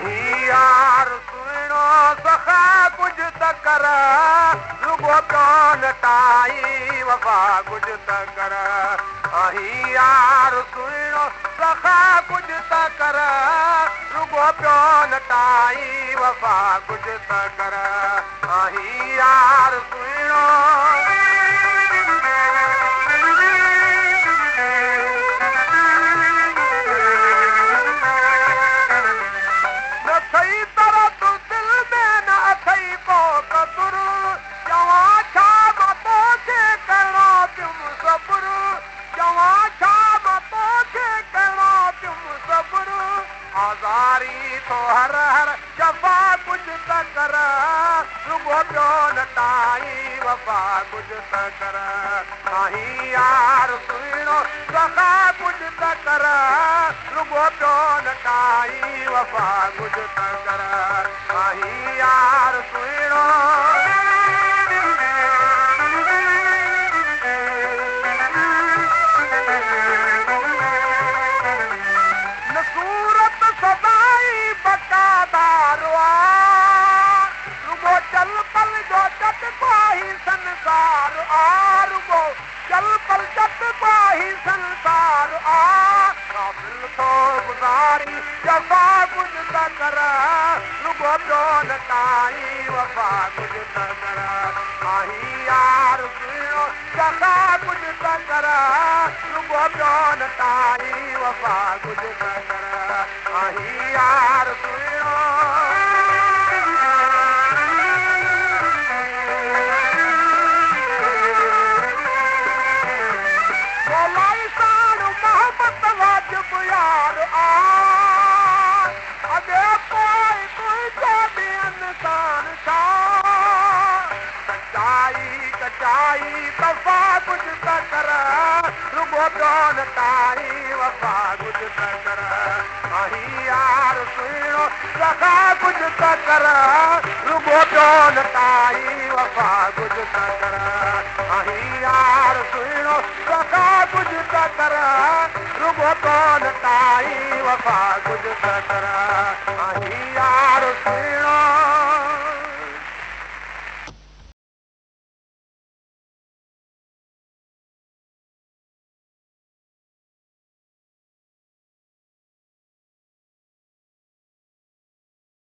यार सुहिणो सखा कुझु त कर रुगो पियो नटाई वफ़ा कुझु त कर यार सुहिणो सखा कुझु त कर रुगो पियो नटाई वफ़ा कुझु त कर यार सुहिणो तो हर हर जफ़ा कुझु त कर रुगो पियो नटाई वफ़ा कुझु त कर यार सुहिणो सखा कुझु त कर रुगो पियो नटाई वफ़ा कुझु त कर यार सुहिणो संसार रुगो चल पल जत पाही संसार काबिल थो गुज़ारी जफ़ा कुझु त कर रुगो पियो नटाई वफ़ा कुझु त कर यार सुहिणो सखा कुझु त कर रुगो पियो नटाई वफ़ा कुझु त कर यार सुहिणो कचाई वफ़ा कुझु त कर रुगो पियो नटाई वफ़ा कुझु त कर यार सुहिणो सखा कुझु त कर रुगो पियो नटाई वफ़ा कुझु त कर यार सुहिणो सखा कुझु त कर रुगो पियो नटाई वफ़ा कुझु त कर यार सुहिणो